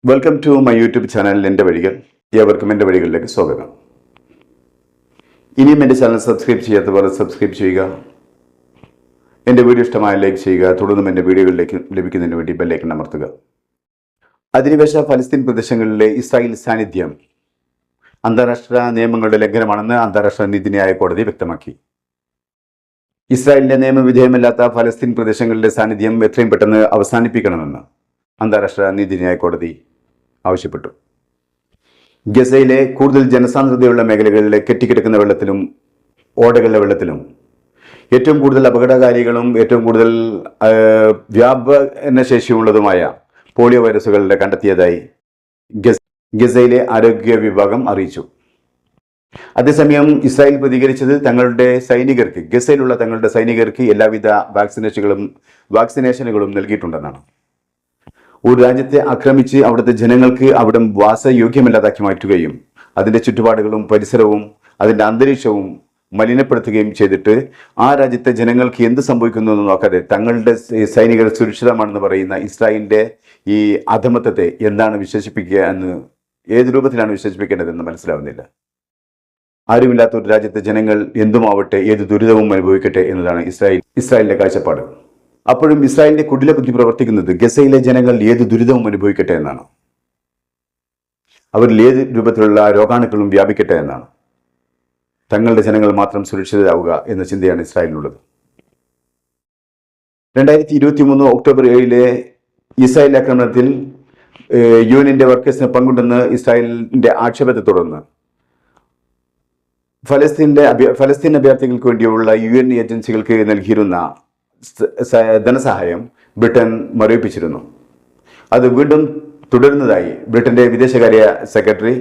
Welcome to my YouTube channel എൻ്റെ വഴികൾ. ഏവർക്കും എൻ്റെ വഴികളിലേക്ക് സ്വാഗതം. ഇനിയും എൻ്റെ ചാനൽ സബ്സ്ക്രൈബ് ചെയ്യാത്തവർ സബ്സ്ക്രൈബ് ചെയ്യുക. എൻ്റെ വീഡിയോ ഇഷ്ടമായ ലൈക്ക് ചെയ്യുക. തുടർന്നും എൻ്റെ വീഡിയോകളിലേക്ക് ലഭിക്കുന്നതിന് വേണ്ടി ബെല്ലൈക്കൺ അമർത്തുക. അധിനിവേശ ഫലസ്തീൻ പ്രദേശങ്ങളിലെ ഇസ്രായേൽ സാന്നിധ്യം അന്താരാഷ്ട്ര നിയമങ്ങളുടെ ലംഘനമാണെന്ന് അന്താരാഷ്ട്ര നീതിന്യായ കോടതി വ്യക്തമാക്കി. ഇസ്രായേലിൻ്റെ നിയമവിധേയമല്ലാത്ത ഫലസ്തീൻ പ്രദേശങ്ങളിലെ സാന്നിധ്യം എത്രയും പെട്ടെന്ന് അവസാനിപ്പിക്കണമെന്ന് അന്താരാഷ്ട്ര നീതിന്യായ കോടതി ആവശ്യപ്പെട്ടു. ഗസയിലെ കൂടുതൽ ജനസാന്ദ്രതയുള്ള മേഖലകളിലെ കെട്ടിക്കിടക്കുന്ന വെള്ളത്തിലും ഓടകളുടെ വെള്ളത്തിലും ഏറ്റവും കൂടുതൽ അപകടകാരികളും ഏറ്റവും കൂടുതൽ വ്യാപനശേഷിയുള്ളതുമായ പോളിയോ വൈറസുകളുടെ കണ്ടെത്തിയതായി ഗസയിലെ ആരോഗ്യ വിഭാഗം അറിയിച്ചു. അതേസമയം ഇസ്രായേൽ പ്രതികരിച്ചത് ഗസയിലുള്ള തങ്ങളുടെ സൈനികർക്ക് എല്ലാവിധ വാക്സിനേഷനുകളും നൽകിയിട്ടുണ്ടെന്നാണ്. ഒരു രാജ്യത്തെ ആക്രമിച്ച് അവിടുത്തെ ജനങ്ങൾക്ക് അവിടെ വാസയോഗ്യമല്ലാതാക്കി മാറ്റുകയും അതിൻ്റെ ചുറ്റുപാടുകളും പരിസരവും അതിൻ്റെ അന്തരീക്ഷവും മലിനപ്പെടുത്തുകയും ചെയ്തിട്ട് ആ രാജ്യത്തെ ജനങ്ങൾക്ക് എന്ത് സംഭവിക്കുന്നു എന്ന് നോക്കാതെ തങ്ങളുടെ സൈനികർ സുരക്ഷിതമാണെന്ന് പറയുന്ന ഇസ്രായേലിൻ്റെ ഈ അധമത്വത്തെ എന്താണ് വിശേഷിപ്പിക്കുക എന്ന്, ഏത് രൂപത്തിലാണ് വിശേഷിപ്പിക്കേണ്ടതെന്ന് മനസ്സിലാവുന്നില്ല. ആരുമില്ലാത്ത ഒരു രാജ്യത്തെ ജനങ്ങൾ എന്തുമാവട്ടെ, ഏത് ദുരിതവും അനുഭവിക്കട്ടെ എന്നതാണ് ഇസ്രായേലിൻ്റെ കാഴ്ചപ്പാട്. അപ്പോഴും ഇസ്രായേലിന്റെ കുടില ബുദ്ധി പ്രവർത്തിക്കുന്നത് ഗസയിലെ ജനങ്ങൾ ഏത് ദുരിതവും അനുഭവിക്കട്ടെ എന്നാണ്, അവരിൽ ഏത് രൂപത്തിലുള്ള രോഗാണുക്കളും വ്യാപിക്കട്ടെ എന്നാണ്, തങ്ങളുടെ ജനങ്ങൾ മാത്രം സുരക്ഷിതരാവുക എന്ന ചിന്തയാണ് ഇസ്രായേലിനുള്ളത്. 2023 ഒക്ടോബർ 7 ഇസ്രായേൽ ആക്രമണത്തിൽ യുഎന്നിന്റെ വർക്കേഴ്സിന് പങ്കുണ്ടെന്ന് ഇസ്രായേലിന്റെ ആക്ഷേപത്തെ തുടർന്ന് ഫലസ്തീൻ അഭയാർത്ഥികൾക്ക് വേണ്ടിയുള്ള UN ഏജൻസികൾക്ക് നൽകിയിരുന്ന ധനസഹായം ബ്രിട്ടൻ മരവിപ്പിച്ചിരുന്നു. അത് വീണ്ടും തുടരുന്നതായി ബ്രിട്ടന്റെ വിദേശകാര്യ സെക്രട്ടറി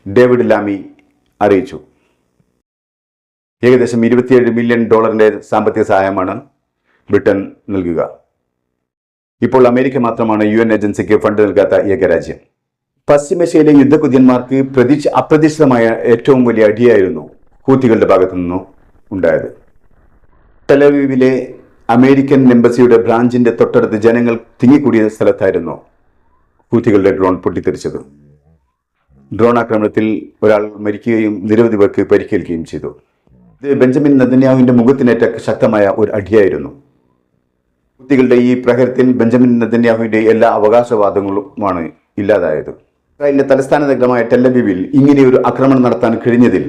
ഡേവിഡ് ലാമി അറിയിച്ചു. ഏകദേശം $27 മില്യൺ സാമ്പത്തിക സഹായമാണ് ബ്രിട്ടൻ നൽകുക. ഇപ്പോൾ അമേരിക്ക മാത്രമാണ് UN ഏജൻസിക്ക് ഫണ്ട് നൽകാത്ത ഏക രാജ്യം. പശ്ചിമേഷ്യയിലെ യുദ്ധകുതിയന്മാർക്ക് അപ്രതീക്ഷിതമായ ഏറ്റവും വലിയ അടിയായിരുന്നു ഹൂത്തികളുടെ ഭാഗത്തു നിന്നും ഉണ്ടായത്. ടെലവീവിലെ അമേരിക്കൻ എംബസിയുടെ ബ്രാഞ്ചിന്റെ തൊട്ടടുത്ത് ജനങ്ങൾ തിങ്ങിക്കൂടിയ സ്ഥലത്തായിരുന്നു ഹൂത്തികളുടെ ഡ്രോൺ പൊട്ടിത്തെറിച്ചത്. ഡ്രോൺ ആക്രമണത്തിൽ ഒരാൾ മരിക്കുകയും നിരവധി പേർക്ക് പരിക്കേൽക്കുകയും ചെയ്തു. ഇത് ബെഞ്ചമിൻ നെതന്യാഹുവിന്റെ മുഖത്തിനേറ്റ ശക്തമായ ഒരു അടിയായിരുന്നു. ഹൂത്തികളുടെ ഈ പ്രഹരത്തിൽ ബെഞ്ചമിൻ നെതന്യാഹുവിന്റെ എല്ലാ അവകാശവാദങ്ങളുമാണ് ഇല്ലാതായത്. ഇസ്രായേലിന്റെ തലസ്ഥാന നഗരമായ ടെലവീവിൽ ഇങ്ങനെയൊരു ആക്രമണം നടത്താൻ കഴിഞ്ഞതിൽ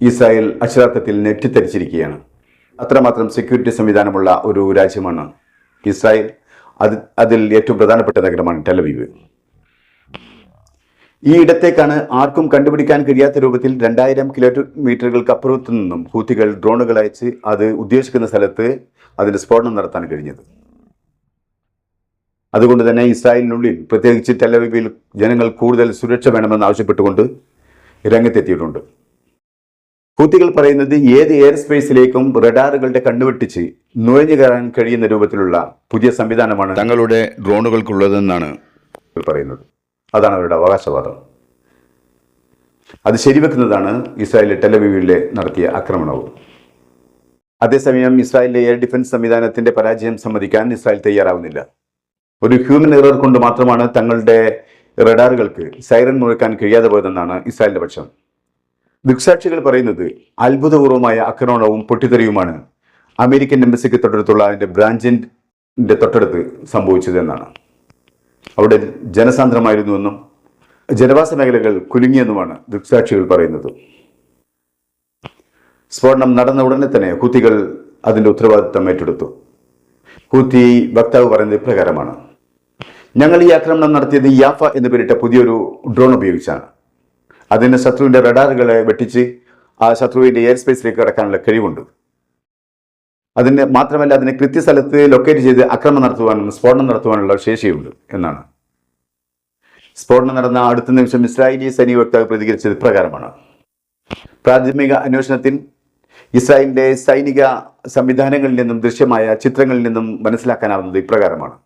ഇസ്രായേൽ അക്ഷരാർത്ഥത്തിൽ ഞെട്ടിത്തരിച്ചിരിക്കുകയാണ്. അത്രമാത്രം സെക്യൂരിറ്റി സംവിധാനമുള്ള ഒരു രാജ്യമാണ് ഇസ്രായേൽ. അതിൽ ഏറ്റവും പ്രധാനപ്പെട്ട നഗരമാണ് ടെലവീവ്. ഈ ഇടത്തേക്കാണ് ആർക്കും കണ്ടുപിടിക്കാൻ കഴിയാത്ത രൂപത്തിൽ 2000 കിലോമീറ്ററുകൾക്ക് അപ്പുറത്തു നിന്നും ഹൂത്തികൾ ഡ്രോണുകൾ അയച്ച് അത് ഉദ്ദേശിക്കുന്ന സ്ഥലത്ത് അതിന്റെ സ്ഫോടനം നടത്താൻ കഴിഞ്ഞത്. അതുകൊണ്ട് തന്നെ ഇസ്രായേലിനുള്ളിൽ, പ്രത്യേകിച്ച് ടെലവീവിൽ ജനങ്ങൾ കൂടുതൽ സുരക്ഷ വേണമെന്ന് ആവശ്യപ്പെട്ടുകൊണ്ട് രംഗത്തെത്തിയിട്ടുണ്ട്. ഹൂത്തികൾ പറയുന്നത് ഏത് എയർ സ്പേസിലേക്കും റഡാറുകളുടെ കണ്ണുവെട്ടിച്ച് നുഴഞ്ഞു കയറാൻ കഴിയുന്ന രൂപത്തിലുള്ള പുതിയ സംവിധാനമാണ് തങ്ങളുടെ ഡ്രോണുകൾക്കുള്ളതെന്നാണ് പറയുന്നത്. അതാണ് അവരുടെ അവകാശവാദം. അത് ശരിവെക്കുന്നതാണ് ഇസ്രായേലിലെ ടെലവീവിലെ നടത്തിയ ആക്രമണവും. അതേസമയം ഇസ്രായേലിലെ എയർ ഡിഫൻസ് സംവിധാനത്തിന്റെ പരാജയം സമ്മതിക്കാൻ ഇസ്രായേൽ തയ്യാറാവുന്നില്ല. ഒരു ഹ്യൂമൻ എറർ കൊണ്ട് മാത്രമാണ് തങ്ങളുടെ റഡാറുകൾക്ക് സൈറൻ മുഴക്കാൻ കഴിയാതെ പോയതെന്നാണ് ഇസ്രായേലിന്റെ പക്ഷം. ദൃക്സാക്ഷികൾ പറയുന്നത് അത്ഭുതപൂർവമായ ആക്രമണവും പൊട്ടിത്തെറിയുമാണ് അമേരിക്കൻ എംബസിക്ക് തൊട്ടടുത്തുള്ള അതിന്റെ ബ്രാഞ്ചിന്റെ തൊട്ടടുത്ത് സംഭവിച്ചതെന്നാണ്. അവിടെ ജനസാന്ദ്രമായിരുന്നുവെന്നും ജനവാസ മേഖലകൾ കുലുങ്ങിയെന്നുമാണ് ദൃക്സാക്ഷികൾ പറയുന്നത്. സ്ഫോടനം നടന്ന ഉടനെ തന്നെ ഹൂത്തികൾ അതിന്റെ ഉത്തരവാദിത്തം ഏറ്റെടുത്തു. ഹൂത്തി വക്താവ് പറയുന്നത് ഇപ്രകാരമാണ്: ഞങ്ങൾ ഈ ആക്രമണം നടത്തിയത് യാഫ എന്ന് പേരിട്ട പുതിയൊരു ഡ്രോൺ ഉപയോഗിച്ചാണ്. അതിന് ശത്രുവിന്റെ റഡാറുകളെ വെട്ടിച്ച് ആ ശത്രുവിന്റെ എയർ സ്പേസിലേക്ക് കടക്കാനുള്ള കഴിവുണ്ട്. അതിന് മാത്രമല്ല, അതിനെ കൃത്യസ്ഥലത്ത് ലൊക്കേറ്റ് ചെയ്ത് ആക്രമണം നടത്തുവാനും സ്ഫോടനം നടത്തുവാനുള്ള ശേഷിയുണ്ട് എന്നാണ്. സ്ഫോടനം നടന്ന അടുത്ത നിമിഷം ഇസ്രായേലി സൈനിക വക്താവ് പ്രതികരിച്ചത് ഇപ്രകാരമാണ്: പ്രാഥമിക അന്വേഷണത്തിൽ ഇസ്രായേലിന്റെ സൈനിക സംവിധാനങ്ങളിൽ നിന്നും ദൃശ്യമായ ചിത്രങ്ങളിൽ നിന്നും മനസ്സിലാക്കാനാവുന്നത് ഇപ്രകാരമാണ്: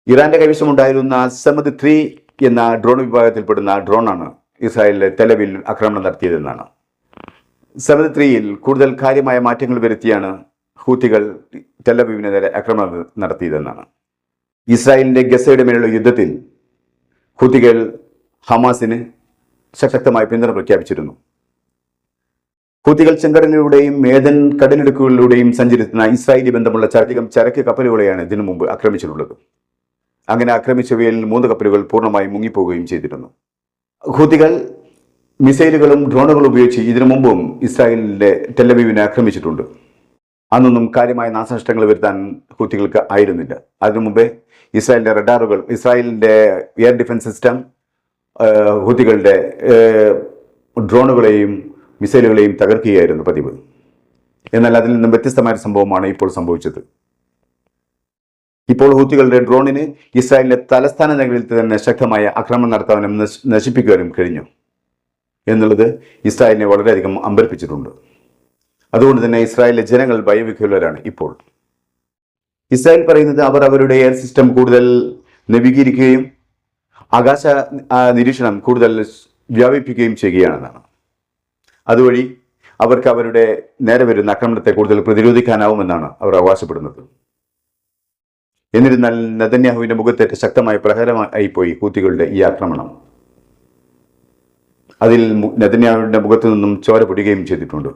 ഇറാന്റെ കൈവശമുണ്ടായിരുന്ന സമദ് 3 എന്ന ഡ്രോൺ വിഭാഗത്തിൽപ്പെടുന്ന ഡ്രോണാണ് ഇസ്രായേലിലെ ടെലവീവിൽ ആക്രമണം നടത്തിയതെന്നാണ്. സമദ് 3-ൽ കൂടുതൽ കാര്യമായ മാറ്റങ്ങൾ വരുത്തിയാണ് ഹൂത്തികൾ ടെലവീവിന് നേരെ ആക്രമണം നടത്തിയതെന്നാണ്. ഇസ്രായേലിന്റെ ഗസയുടെ മേലുള്ള യുദ്ധത്തിൽ ഹൂത്തികൾ ഹമാസിന് ശക്തമായ പിന്തുണ പ്രഖ്യാപിച്ചിരുന്നു. ഹൂത്തികൾ ചെങ്കടലിലൂടെയും ഏദൻ കടലിടുക്കുകളിലൂടെയും സഞ്ചരിക്കുന്ന ഇസ്രായേലി ബന്ധമുള്ള ചരക്ക് കപ്പലുകളെയാണ് ഇതിനു മുമ്പ് ആക്രമിച്ചിട്ടുള്ളത്. അങ്ങനെ ആക്രമിച്ചവയിൽ 3 കപ്പലുകൾ പൂർണ്ണമായും മുങ്ങിപ്പോവുകയും ചെയ്തിരുന്നു. ഹൂത്തികൾ മിസൈലുകളും ഡ്രോണുകളും ഉപയോഗിച്ച് ഇതിനു മുമ്പും ഇസ്രായേലിന്റെ ടെലവീവിനെ ആക്രമിച്ചിട്ടുണ്ട്. അന്നൊന്നും കാര്യമായ നാശനഷ്ടങ്ങൾ വരുത്താൻ ഹൂത്തികൾക്ക് ആയിരുന്നില്ല. അതിനു മുമ്പേ ഇസ്രായേലിന്റെ റഡാറുകൾ, ഇസ്രായേലിന്റെ എയർ ഡിഫൻസ് സിസ്റ്റം ഹൂത്തികളുടെ ഡ്രോണുകളെയും മിസൈലുകളെയും തകർക്കുകയായിരുന്നു പതിവ്. എന്നാൽ അതിൽ നിന്നും വ്യത്യസ്തമായ സംഭവമാണ് ഇപ്പോൾ സംഭവിച്ചത്. ഇപ്പോൾ ഹൂത്തികളുടെ ഡ്രോണിന് ഇസ്രായേലിന്റെ തലസ്ഥാന നഗരിയിൽ തന്നെ ശക്തമായ ആക്രമണം നടത്താനും നശിപ്പിക്കാനും കഴിഞ്ഞു എന്നുള്ളത് ഇസ്രായേലിനെ വളരെയധികം അമ്പരപ്പിച്ചിട്ടുണ്ട്. അതുകൊണ്ട് തന്നെ ഇസ്രായേലിലെ ജനങ്ങൾ ഭയവിഹ്വലരാണ്. ഇപ്പോൾ ഇസ്രായേൽ പറയുന്നത് അവർ അവരുടെ എയർ സിസ്റ്റം കൂടുതൽ നവീകരിക്കുകയും ആകാശ നിരീക്ഷണം കൂടുതൽ വ്യാപിപ്പിക്കുകയും ചെയ്യുകയാണെന്നാണ്. അതുവഴി അവർക്ക് അവരുടെ നേരെ വരുന്ന ആക്രമണത്തെ കൂടുതൽ പ്രതിരോധിക്കാനാവുമെന്നാണ് അവർ അവകാശപ്പെടുന്നത്. എന്നിരുന്നാൽ നെതന്യാഹുവിന്റെ മുഖത്തേറ്റ ശക്തമായ പ്രഹരമായി പോയി ഹൂത്തികളുടെ ഈ ആക്രമണം. അതിൽ നെതന്യാഹുവിന്റെ മുഖത്തു നിന്നും ചോര പൊടിയുകയും ചെയ്തിട്ടുണ്ട്.